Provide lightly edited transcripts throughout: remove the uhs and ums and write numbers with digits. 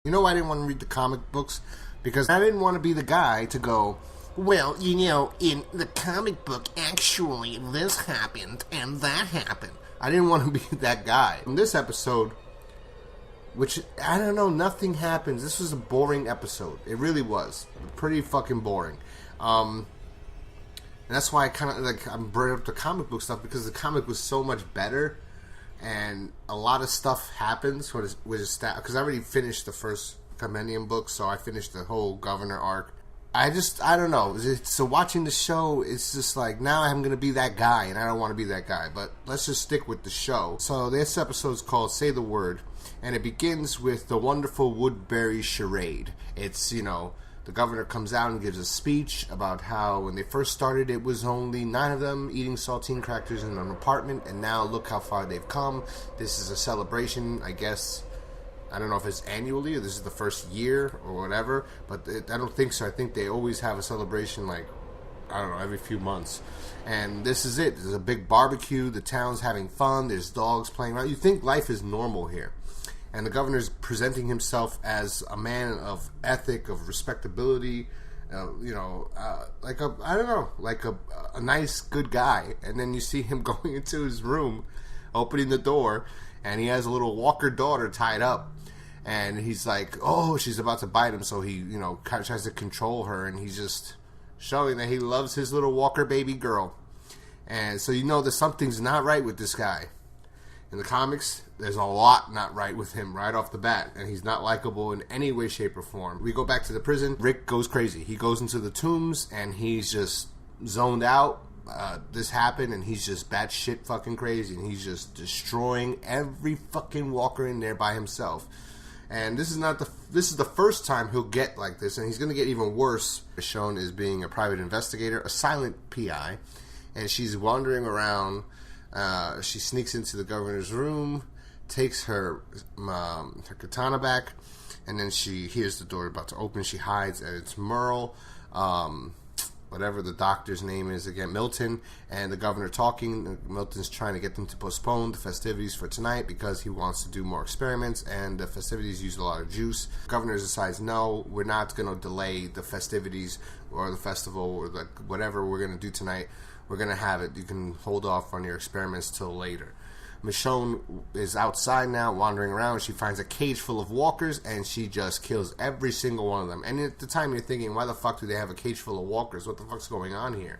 You know why I didn't want to read the comic books? Because I didn't want to be the guy to go, well, you know, in the comic book, actually, this happened and that happened. I didn't want to be that guy. In this episode, which, I don't know, nothing happens. This was a boring episode. It really was. Pretty fucking boring. And that's why I kind of, I'm bringing up the comic book stuff, because the comic was so much better. And a lot of stuff happens because I already finished the first Compendium book, so I finished the whole Governor arc. I don't know. So watching the show, it's just like, now I'm going to be that guy, and I don't want to be that guy. But let's just stick with the show. So this episode is called Say the Word, and it begins with the wonderful Woodbury charade. It's, you know, the governor comes out and gives a speech about how when they first started, it was only 9 of them eating saltine crackers in an apartment, and now look how far they've come. This is a celebration, I guess. I don't know if it's annually or this is the first year or whatever, but I don't think so. I think they always have a celebration, like, I don't know, every few months. And this is it. There's a big barbecue. The town's having fun. There's dogs playing around. You think life is normal here. And the governor's presenting himself as a man of ethic, of respectability, like a nice, good guy. And then you see him going into his room, opening the door, and he has a little Walker daughter tied up. And he's like, oh, she's about to bite him, so he, you know, tries to control her, and he's just showing that he loves his little Walker baby girl. And so you know that something's not right with this guy. In the comics, there's a lot not right with him right off the bat, and he's not likable in any way, shape, or form. We go back to the prison. Rick goes crazy. He goes into the tombs, and he's just zoned out. This happened, and he's just batshit fucking crazy, and he's just destroying every fucking walker in there by himself. And this is the first time he'll get like this, and he's going to get even worse. Michonne is being a private investigator, a silent PI, and she's wandering around. She sneaks into the governor's room, takes her katana back, and then she hears the door about to open. She hides, and it's Merle, whatever the doctor's name is again, Milton, and the governor talking. Milton's trying to get them to postpone the festivities for tonight because he wants to do more experiments, and the festivities use a lot of juice. The governor decides, no, we're not going to delay the festivities or the festival or like whatever we're going to do tonight. We're going to have it. You can hold off on your experiments till later. Michonne is outside now, wandering around. She finds a cage full of walkers, and she just kills every single one of them. And at the time, you're thinking, why the fuck do they have a cage full of walkers? What the fuck's going on here?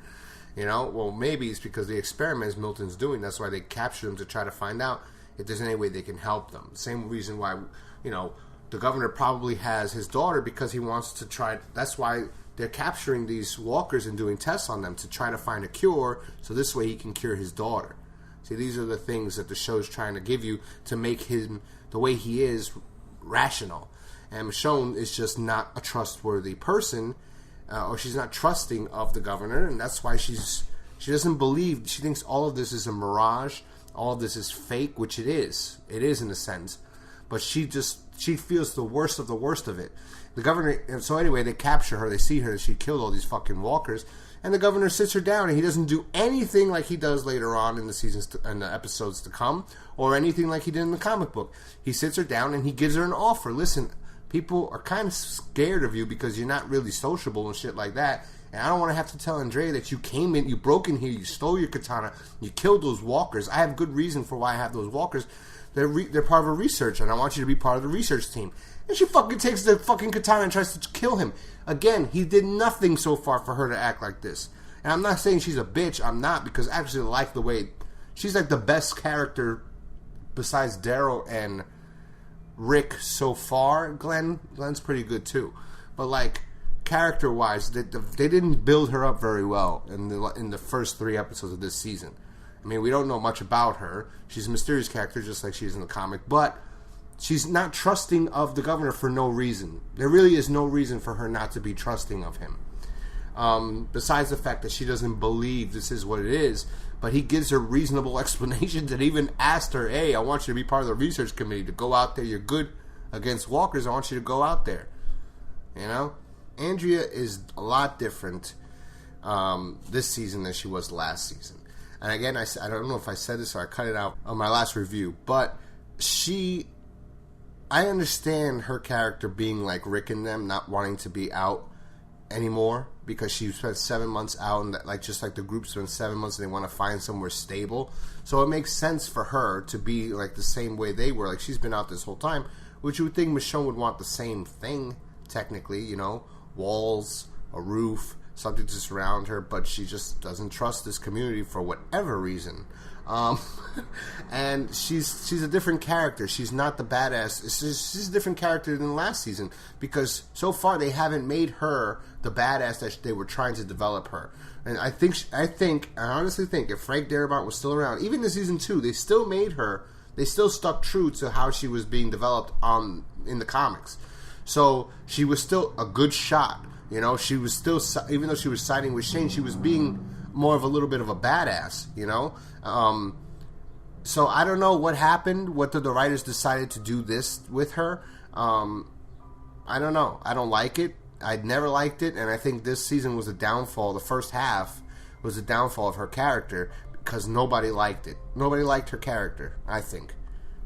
You know? Well, maybe it's because the experiments Milton's doing, that's why they capture them to try to find out if there's any way they can help them. Same reason why, you know, the governor probably has his daughter because he wants to try. That's why they're capturing these walkers and doing tests on them to try to find a cure, so this way he can cure his daughter. See, these are the things that the show's trying to give you to make him, the way he is, rational. And Michonne is just not a trustworthy person, or she's not trusting of the governor, and that's why she doesn't believe, she thinks all of this is a mirage, all of this is fake, which it is. It is in a sense. But she feels the worst of it. The governor, so anyway, they capture her, they see her, she killed all these fucking walkers, and the governor sits her down, and he doesn't do anything like he does later on in the seasons and the episodes to come, or anything like he did in the comic book. He sits her down, and he gives her an offer. Listen, people are kind of scared of you because you're not really sociable and shit like that, and I don't want to have to tell Andrea that you came in, you broke in here, you stole your katana, you killed those walkers. I have good reason for why I have those walkers. They're part of a research, and I want you to be part of the research team. And she fucking takes the fucking katana and tries to kill him. Again, he did nothing so far for her to act like this. And I'm not saying she's a bitch. I'm not, because I actually like the way... She's like the best character besides Daryl and Rick so far. Glenn's pretty good too. But like, character-wise, they didn't build her up very well in the first 3 episodes of this season. I mean, we don't know much about her. She's a mysterious character, just like she is in the comic. But she's not trusting of the governor for no reason. There really is no reason for her not to be trusting of him. Besides the fact that she doesn't believe this is what it is. But he gives her reasonable explanations and even asked her, hey, I want you to be part of the research committee, to go out there. You're good against walkers. I want you to go out there. You know? Andrea is a lot different this season than she was last season. And again, I don't know if I said this or I cut it out on my last review, but she I understand her character being like Rick and them, not wanting to be out anymore because she spent 7 months out, and like just like the group spent 7 months, and they want to find somewhere stable. So it makes sense for her to be like the same way they were. Like she's been out this whole time, which you would think Michonne would want the same thing, technically, you know, walls, a roof, something to surround her, but she just doesn't trust this community for whatever reason. And she's a different character. She's not the badass. She's a different character than last season because so far they haven't made her the badass that they were trying to develop her. And I honestly think if Frank Darabont was still around, even in season 2, they still made her. They still stuck true to how she was being developed in the comics. So she was still a good shot. You know, she was still, even though she was siding with Shane, she was being more of a little bit of a badass, you know? So I don't know what happened, what the writers decided to do this with her. I don't know. I don't like it. I'd never liked it, and I think this season was a downfall. The first half was a downfall of her character because nobody liked it. Nobody liked her character, I think.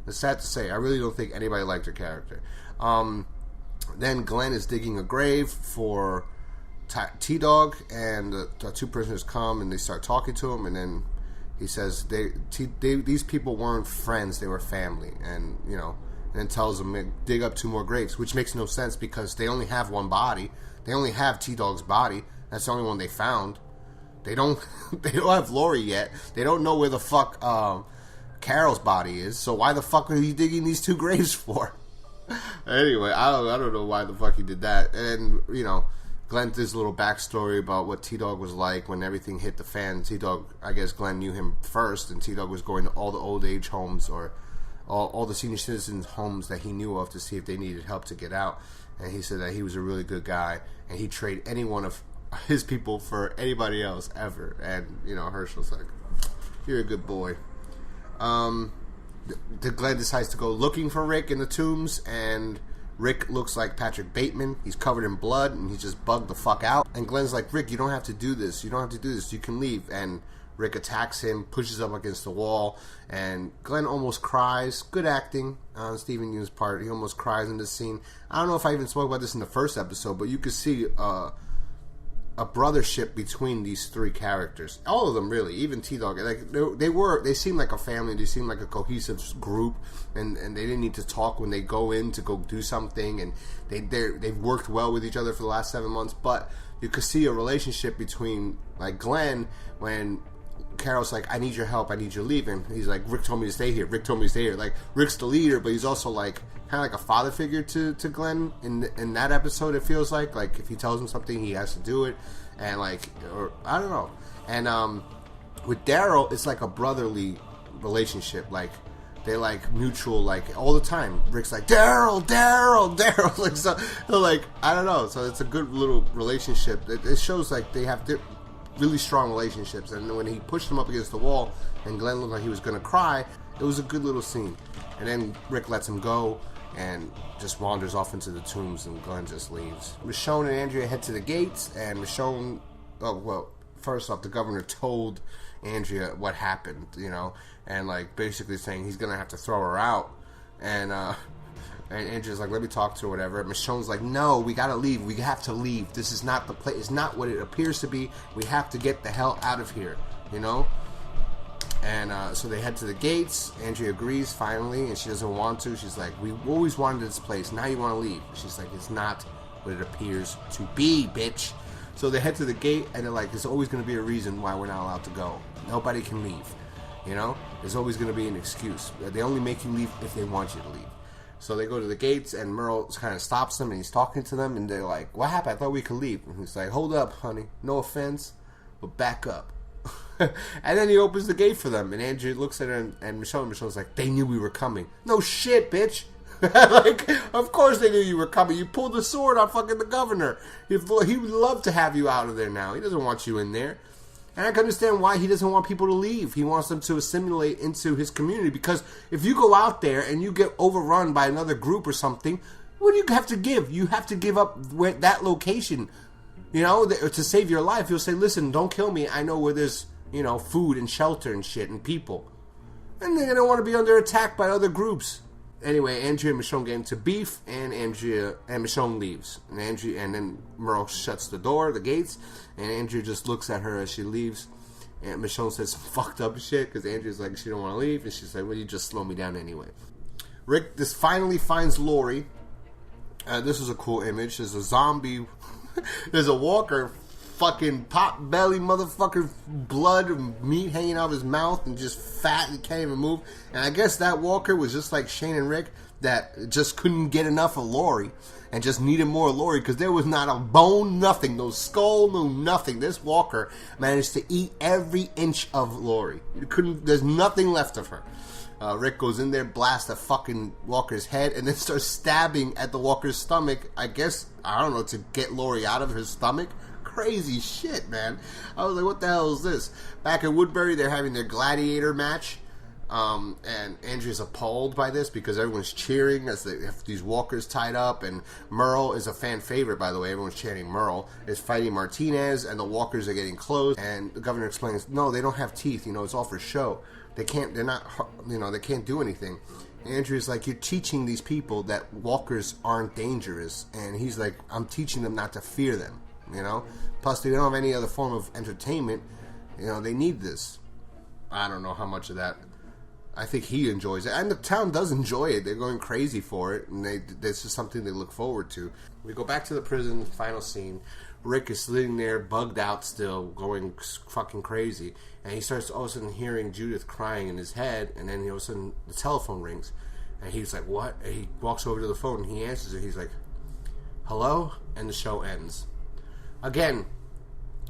It's sad to say. I really don't think anybody liked her character. Then Glenn is digging a grave for T-Dog, and the two prisoners come and they start talking to him, and then he says these people weren't friends, they were family, and you know, and then tells them dig up 2 more graves, which makes no sense because they only have one body. They only have T-Dog's body. That's the only one they found. They don't have Lori yet. They don't know where the fuck Carol's body is. So why the fuck are you digging these 2 graves for? Anyway, I don't know why the fuck he did that. And you know, Glenn did his little backstory about what T-Dog was like when everything hit the fan. T-Dog, I guess Glenn knew him first, and T-Dog was going to all the old age homes or all the senior citizens homes that he knew of to see if they needed help to get out. And he said that he was a really good guy, and he'd trade any one of his people for anybody else ever. And you know, Herschel's like, "You're a good boy." The Glenn decides to go looking for Rick in the tombs, and Rick looks like Patrick Bateman. He's covered in blood, and he's just bugged the fuck out. And Glenn's like, "Rick, you don't have to do this. You don't have to do this. You can leave." And Rick attacks him, pushes up against the wall, and Glenn almost cries. Good acting on Stephen Yeun's part. He almost cries in this scene. I don't know if I even spoke about this in the first episode, but you could see a brothership between these 3 characters. All of them, really. Even T-Dog. Like they seemed like a family. They seemed like a cohesive group, and they didn't need to talk when they go in to go do something. And they've worked well with each other for the last 7 months. But you could see a relationship between like Glenn when Carol's like, "I need your help. I need you to leave." And he's like, "Rick told me to stay here. Rick told me to stay here." Like Rick's the leader, but he's also like kind of like a father figure to Glenn in that episode. It feels like if he tells him something, he has to do it, and like, or I don't know. And with Daryl, it's like a brotherly relationship. Like they like mutual, like all the time. Rick's like, Daryl, like so. Like I don't know. So it's a good little relationship. It shows like they have really strong relationships. And when he pushed him up against the wall, and Glenn looked like he was gonna cry, it was a good little scene. And then Rick lets him go and just wanders off into the tombs, and Glenn just leaves. Michonne and Andrea head to the gates, and Michonne, first off, the governor told Andrea what happened, you know, and like basically saying he's gonna have to throw her out. And Andrea's like, "Let me talk to her," whatever. And Michonne's like, "No, we gotta leave. We have to leave. This is not the place. It's not what it appears to be. We have to get the hell out of here, you know?" And so they head to the gates. Andrea agrees finally, and she doesn't want to. She's like, "We always wanted this place. Now you want to leave." She's like, "It's not what it appears to be, bitch." So they head to the gate, and they're like, "There's always going to be a reason why we're not allowed to go. Nobody can leave. You know? There's always going to be an excuse. They only make you leave if they want you to leave." So they go to the gates, and Merle kind of stops them, and he's talking to them, and they're like, "What happened? I thought we could leave." And he's like, "Hold up, honey. No offense, but back up." And then he opens the gate for them, and Andrea looks at her and Michelle's like, "They knew we were coming." No shit, bitch. Like, of course they knew you were coming. You pulled the sword on fucking the governor. He would love to have you out of there now. He doesn't want you in there. And I can understand why he doesn't want people to leave. He wants them to assimilate into his community, because if you go out there and you get overrun by another group or something, what do you have to give? You have to give up that location, you know, to save your life. You'll say, "Listen, don't kill me. I know where there's, you know, food and shelter and shit and people." And they don't want to be under attack by other groups. Anyway, Andrea and Michonne get into beef, and Andrea and Michonne leaves. And then Merle shuts the door, the gates, and Andrea just looks at her as she leaves. And Michonne says some fucked up shit, because Andrea's like, she don't want to leave, and she's like, well, you just slow me down anyway. Rick finally finds Lori. This is a cool image. There's a zombie, there's a walker, fucking pot belly motherfucker, blood and meat hanging out of his mouth and just fat and can't even move. And I guess that walker was just like Shane and Rick, that just couldn't get enough of Lori and just needed more Lori, because there was not a bone, nothing, no skull, no nothing. This walker managed to eat every inch of Lori. There's nothing left of her. Rick goes in there, blasts the fucking walker's head, and then starts stabbing at the walker's stomach. I guess, I don't know, to get Lori out of his stomach. Crazy shit, man. I was like, what the hell is this? Back in Woodbury, they're having their gladiator match. And Andrea's appalled by this because everyone's cheering as they have these walkers tied up. And Merle is a fan favorite, by the way. Everyone's chanting Merle is fighting Martinez, and the walkers are getting close. And the governor explains, no, they don't have teeth. You know, it's all for show. They can't do anything. Andrea's like, you're teaching these people that walkers aren't dangerous. And he's like, I'm teaching them not to fear them. You know, plus they don't have any other form of entertainment. You know, they need this. I don't know how much of that. I think he enjoys it, and the town does enjoy it. They're going crazy for it, and this is something they look forward to. We go back to the prison, final scene. Rick is sitting there, bugged out still, going fucking crazy, and he starts all of a sudden hearing Judith crying in his head, and then all of a sudden the telephone rings, and he's like, what? And he walks over to the phone, and he answers it. He's like, hello? And the show ends. Again,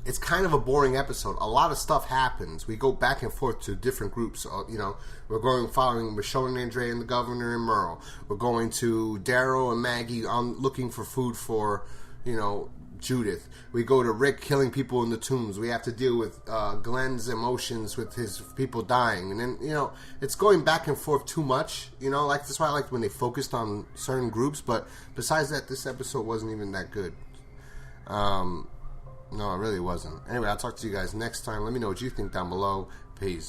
it's kind of a boring episode. A lot of stuff happens. We go back and forth to different groups. You know, we're following Michonne and Andrea and the governor and Merle. We're going to Daryl and Maggie looking for food for, you know, Judith. We go to Rick killing people in the tombs. We have to deal with Glenn's emotions with his people dying. And then, you know, it's going back and forth too much. You know, like that's why I liked when they focused on certain groups. But besides that, this episode wasn't even that good. No, it really wasn't. Anyway, I'll talk to you guys next time. Let me know what you think down below. Peace.